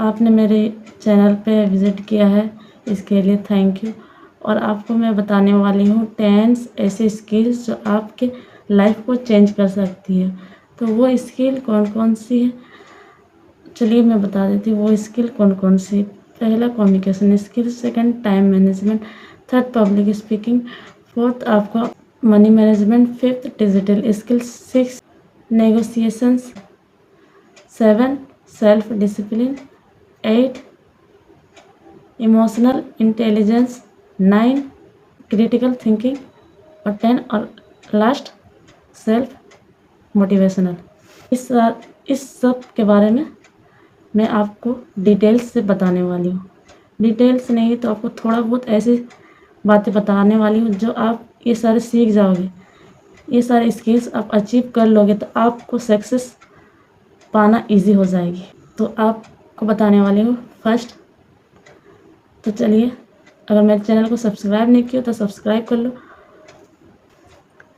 आपने मेरे चैनल पे विज़िट किया है, इसके लिए थैंक यू। और आपको मैं बताने वाली हूँ 10 ऐसी स्किल्स जो आपके लाइफ को चेंज कर सकती है। तो वो स्किल कौन कौन सी है, चलिए मैं बता देती हूँ वो स्किल कौन कौन सी। पहला communication skill, second time management, third public speaking, fourth आपका money management, fifth digital skills, six negotiations, 7 self discipline, 8 emotional intelligence, 9 critical thinking और 10 और लास्ट सेल्फ मोटिवेशनल। इस सब के बारे में मैं आपको डिटेल्स से बताने वाली हूँ। डिटेल्स नहीं तो आपको थोड़ा बहुत ऐसी बातें बताने वाली हूँ जो आप ये सारे सीख जाओगे, ये सारे स्किल्स आप अचीव कर लोगे तो आपको सक्सेस पाना इजी हो जाएगी। तो आपको बताने वाली हूँ फर्स्ट। तो चलिए, अगर मेरे चैनल को सब्सक्राइब नहीं किया तो सब्सक्राइब कर लो।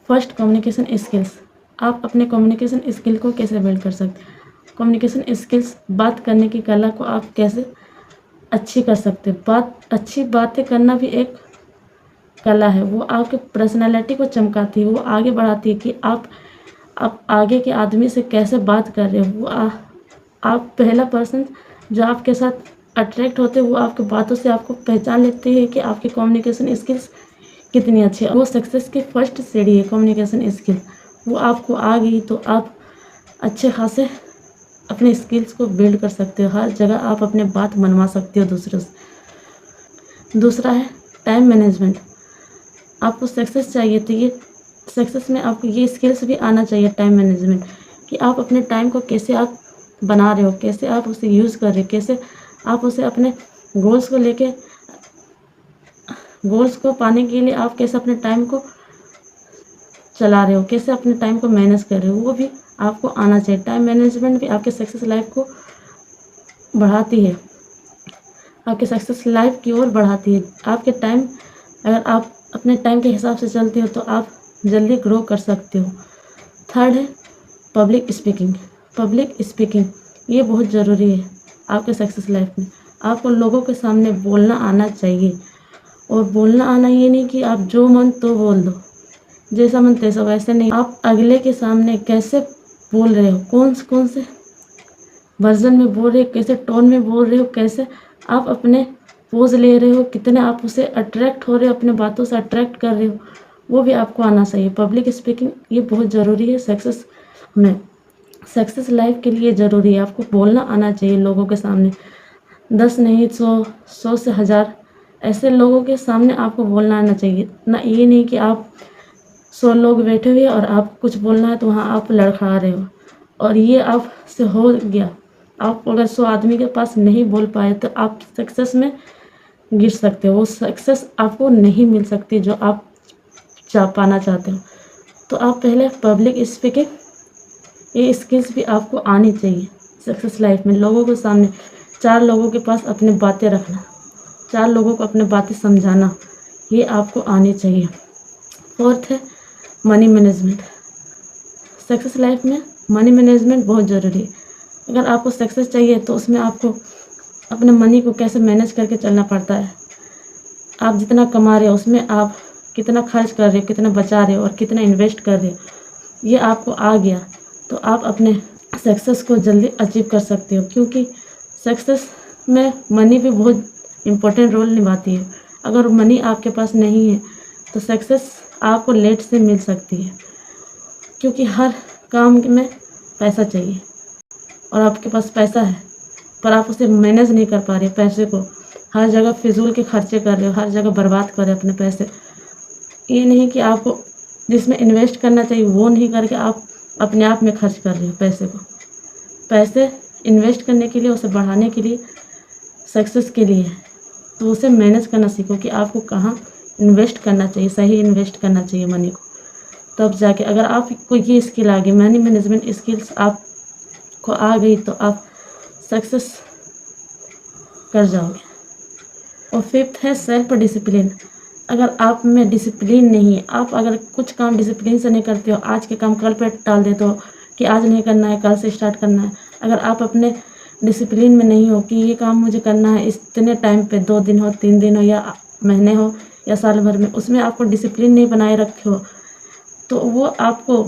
First, communication skills. आप अपने कम्युनिकेशन स्किल को कैसे बिल्ड कर सकते हैं। कम्युनिकेशन स्किल्स, बात करने की कला को आप कैसे अच्छी कर सकते हैं। अच्छी बातें करना भी एक कला है, वो आपके पर्सनालिटी को चमकाती है, वो आगे बढ़ाती है कि आप आगे के आदमी से कैसे बात कर रहे हो। वो आप पहला पर्सन जो आपके साथ अट्रैक्ट होते हैं वो आपकी बातों से आपको पहचान लेते हैं कि आपकी कम्युनिकेशन स्किल्स कितनी अच्छी है। वो सक्सेस की फर्स्ट सीढ़ी है कम्युनिकेशन स्किल। वो आपको आ गई तो आप अच्छे खासे अपने स्किल्स को बिल्ड कर सकते हो। हर जगह आप अपने बात मनवा सकते हो दूसरों से। दूसरा है टाइम मैनेजमेंट। आपको सक्सेस चाहिए तो ये सक्सेस में आपको ये स्किल्स भी आना चाहिए, टाइम मैनेजमेंट, कि आप अपने टाइम को कैसे आप बना रहे हो, कैसे आप उसे यूज़ कर रहे हो, कैसे आप उसे अपने गोल्स को लेके, गोल्स को पाने के लिए आप कैसे अपने टाइम को चला रहे हो, कैसे अपने टाइम को मैनेज कर रहे हो, वो भी आपको आना चाहिए। टाइम मैनेजमेंट भी आपके सक्सेस लाइफ को बढ़ाती है, आपके सक्सेस लाइफ की ओर बढ़ाती है। आपके टाइम, अगर आप अपने टाइम के हिसाब से चलते हो तो आप जल्दी ग्रो कर सकते हो। थर्ड है पब्लिक स्पीकिंग। पब्लिक स्पीकिंग ये बहुत ज़रूरी है आपके सक्सेस लाइफ में। आपको लोगों के सामने बोलना आना चाहिए। और बोलना आना ये नहीं कि आप जो मन तो बोल दो, जैसा मन तैसा, वैसे नहीं। आप अगले के सामने कैसे बोल रहे हो, कौन से वर्जन में बोल रहे हो, कैसे टोन में बोल रहे हो, कैसे आप अपने पोज ले रहे हो, कितने आप उसे अट्रैक्ट हो रहे हो, अपने बातों से अट्रैक्ट कर रहे हो, वो भी आपको आना चाहिए। पब्लिक स्पीकिंग ये बहुत ज़रूरी है सक्सेस में, सक्सेस लाइफ के लिए ज़रूरी है। आपको बोलना आना चाहिए लोगों के सामने, 10 नहीं 100 से 1000 ऐसे लोगों के सामने आपको बोलना आना चाहिए ना। ये नहीं कि आप 100 लोग बैठे हुए और आप कुछ बोलना है तो वहाँ आप लड़खड़ा रहे हो और ये आपसे हो गया। आप अगर 100 आदमी के पास नहीं बोल पाए तो आप सक्सेस में गिर सकते हो, वो सक्सेस आपको नहीं मिल सकती जो आप पाना चाहते हो। तो आप पहले पब्लिक स्पीकिंग, ये स्किल्स भी आपको आनी चाहिए सक्सेस लाइफ में। लोगों के सामने 4 लोगों के पास अपनी बातें रखना, 4 लोगों को अपनी बातें समझाना, ये आपको आनी चाहिए। फोर्थ है मनी मैनेजमेंट। सक्सेस लाइफ में मनी मैनेजमेंट बहुत ज़रूरी है। अगर आपको सक्सेस चाहिए तो उसमें आपको अपने मनी को कैसे मैनेज करके चलना पड़ता है। आप जितना कमा रहे हो उसमें आप कितना खर्च कर रहे हो, कितना बचा रहे हो और कितना इन्वेस्ट कर रहे हो, ये आपको आ गया तो आप अपने सक्सेस को जल्दी अचीव कर सकते हो। क्योंकि सक्सेस में मनी भी बहुत इम्पोर्टेंट रोल निभाती है। अगर मनी आपके पास नहीं है तो सक्सेस आपको लेट से मिल सकती है, क्योंकि हर काम में पैसा चाहिए और आपके पास पैसा है पर आप उसे मैनेज नहीं कर पा रहे। पैसे को हर जगह फिजूल के खर्चे कर रहे हो, हर जगह बर्बाद कर रहे हो अपने पैसे। ये नहीं कि आपको जिसमें इन्वेस्ट करना चाहिए वो नहीं करके आप अपने आप में खर्च कर रहे हो पैसे को। पैसे इन्वेस्ट करने के लिए, उसे बढ़ाने के लिए, सक्सेस के लिए है, तो उसे मैनेज करना सीखो कि आपको कहाँ इन्वेस्ट करना चाहिए, सही इन्वेस्ट करना चाहिए मनी को। तब जाके अगर आपको ये स्किल आ गई, मनी मैनेजमेंट स्किल्स आपको आ गई तो आप सक्सेस कर जाओगे। और फिफ्थ है सेल्फ डिसिप्लिन। अगर आप में डिसिप्लिन नहीं है, आप अगर कुछ काम डिसिप्लिन से नहीं करते हो, आज के काम कल पे टाल देते हो कि आज नहीं करना है, कल से स्टार्ट करना है। अगर आप अपने डिसिप्लिन में नहीं हो कि ये काम मुझे करना है इतने टाइम पे, 2 दिन हो, 3 दिन हो, या महीने हो, या साल भर में, उसमें आपको डिसिप्लिन नहीं बनाए रखे हो, तो वो आपको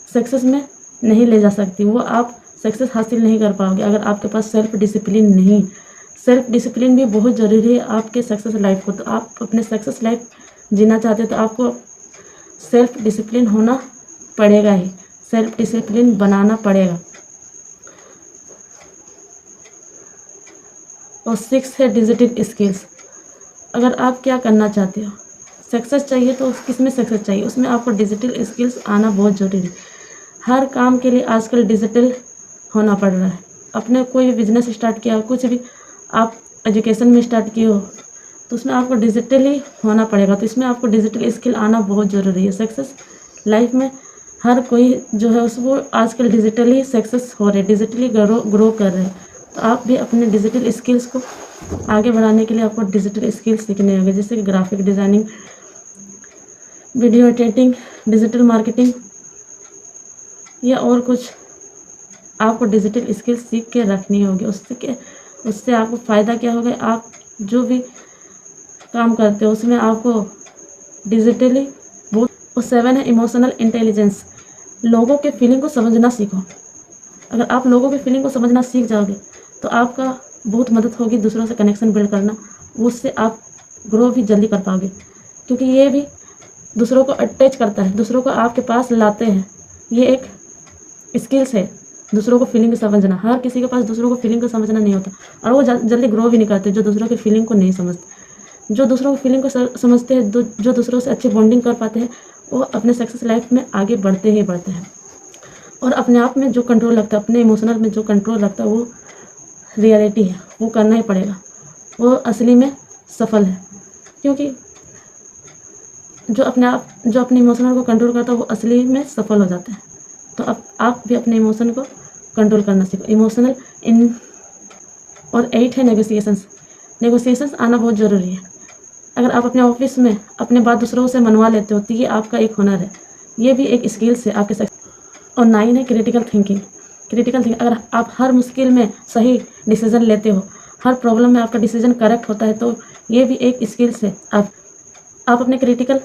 सक्सेस में नहीं ले जा सकती, वो आप सक्सेस हासिल नहीं कर पाओगे अगर आपके पास सेल्फ डिसिप्लिन नहीं। सेल्फ डिसिप्लिन भी बहुत ज़रूरी है आपके सक्सेस लाइफ को। तो आप अपने सक्सेस लाइफ जीना चाहते हो तो आपको सेल्फ डिसिप्लिन होना पड़ेगा ही, सेल्फ डिसिप्लिन बनाना पड़ेगा। और 6 है डिजिटल स्किल्स। अगर आप क्या करना चाहते हो, सक्सेस चाहिए तो किस में सक्सेस चाहिए, उसमें आपको डिजिटल स्किल्स आना बहुत ज़रूरी है। हर काम के लिए आजकल डिजिटल होना पड़ रहा है। अपने कोई भी बिजनेस स्टार्ट किया, कुछ भी आप एजुकेशन में स्टार्ट किए हो, तो उसमें आपको डिजिटली होना पड़ेगा। तो इसमें आपको डिजिटल स्किल आना बहुत ज़रूरी है। सक्सेस लाइफ में हर कोई जो है उसको आजकल डिजिटली सक्सेस हो रहे, डिजिटली ग्रो कर रहे हैं। तो आप भी अपने डिजिटल स्किल्स को आगे बढ़ाने के लिए आपको डिजिटल स्किल्स सीखने होंगे, जैसे कि graphic designing, video editing, digital marketing या और कुछ आपको डिजिटल स्किल्स सीख के रखनी होगी। उससे आपको फ़ायदा क्या होगा, आप जो भी काम करते हो उसमें आपको डिजिटली बहुत। और 7 है इमोशनल इंटेलिजेंस। लोगों के फीलिंग को समझना सीखो। अगर आप लोगों के फीलिंग को समझना सीख जाओगे तो आपका बहुत मदद होगी दूसरों से कनेक्शन बिल्ड करना, उससे आप ग्रो भी जल्दी कर पाओगे, क्योंकि ये भी दूसरों को अटैच करता है, दूसरों को आपके पास लाते हैं। ये एक स्किल्स है, दूसरों को फीलिंग समझना। हर किसी के पास दूसरों को फीलिंग को समझना नहीं होता, और वो जल्दी ग्रो भी नहीं करते जो दूसरों के फीलिंग को नहीं समझते। जो दूसरों की फीलिंग को समझते हैं, जो दूसरों से अच्छी बॉन्डिंग कर पाते हैं, वो अपने सक्सेस लाइफ में आगे बढ़ते ही बढ़ते हैं। और अपने आप में जो कंट्रोल लगता है, अपने इमोशनल में जो कंट्रोल लगता है, वो रियलिटी है, वो करना ही पड़ेगा। वो असली में सफल है, क्योंकि जो अपने इमोशनल को कंट्रोल करता है वो असली में सफल हो जाता है। तो अब आप भी अपने इमोशन को कंट्रोल करना सीखो। इमोशनल इन। और 8 है नेगोशिएशंस। नेगोशिएशंस आना बहुत ज़रूरी है। अगर आप अपने ऑफिस में अपने बात दूसरों से मनवा लेते हो तो ये आपका एक हुनर है, ये भी एक स्किल्स है आपके सक्सेस। और 9 है क्रिटिकल थिंकिंग। क्रिटिकल थिंकिंग, अगर आप हर मुश्किल में सही डिसीजन लेते हो, हर प्रॉब्लम में आपका डिसीजन करेक्ट होता है, तो ये भी एक स्किल्स है। आप अपने क्रिटिकल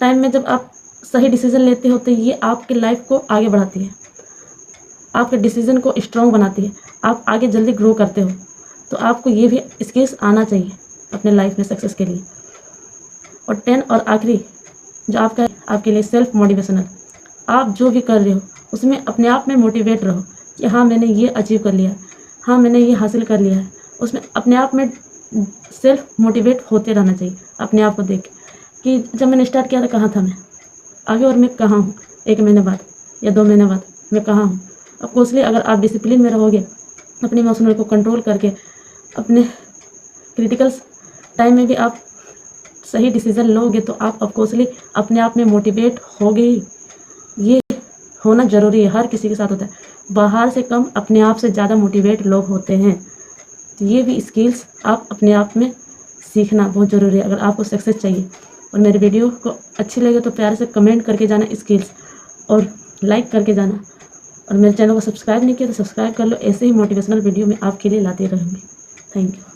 टाइम में जब आप सही डिसीजन लेते हो तो ये आपकी लाइफ को आगे बढ़ाती है, आपके डिसीजन को स्ट्रॉन्ग बनाती है, आप आगे जल्दी ग्रो करते हो। तो आपको ये भी स्किल्स आना चाहिए अपने लाइफ में सक्सेस के लिए। और 10 और आखिरी जो आपका है आपके लिए सेल्फ मोटिवेशनल। आप जो भी कर रहे हो उसमें अपने आप में मोटिवेट रहो कि हाँ मैंने ये अचीव कर लिया है, हाँ मैंने ये हासिल कर लिया है। उसमें अपने आप में सेल्फ मोटिवेट होते रहना चाहिए, अपने आप को देख कि जब मैंने स्टार्ट किया था कहाँ था मैं आगे, और मैं कहाँ हूँ 1 महीने बाद या 2 महीने बाद मैं कहाँ हूँ। ऑफकोर्सली अगर आप डिसिप्लिन में रहोगे, अपने इमोशनल को कंट्रोल करके, अपने क्रिटिकल टाइम में भी आप सही डिसीज़न लोगे, तो आप ऑफकोर्सली अपने आप में मोटिवेट होगे ही। ये होना ज़रूरी है, हर किसी के साथ होता है। बाहर से कम अपने आप से ज़्यादा मोटिवेट लोग होते हैं। तो ये भी स्किल्स आप अपने आप में सीखना बहुत ज़रूरी है अगर आपको सक्सेस चाहिए। और मेरे वीडियो को अच्छी लगे तो प्यार से कमेंट करके जाना स्किल्स, और लाइक करके जाना। और मेरे चैनल को सब्सक्राइब नहीं किया तो सब्सक्राइब कर लो, ऐसे ही मोटिवेशनल वीडियो मैं आपके लिए लाती रहूँगी। Thank you.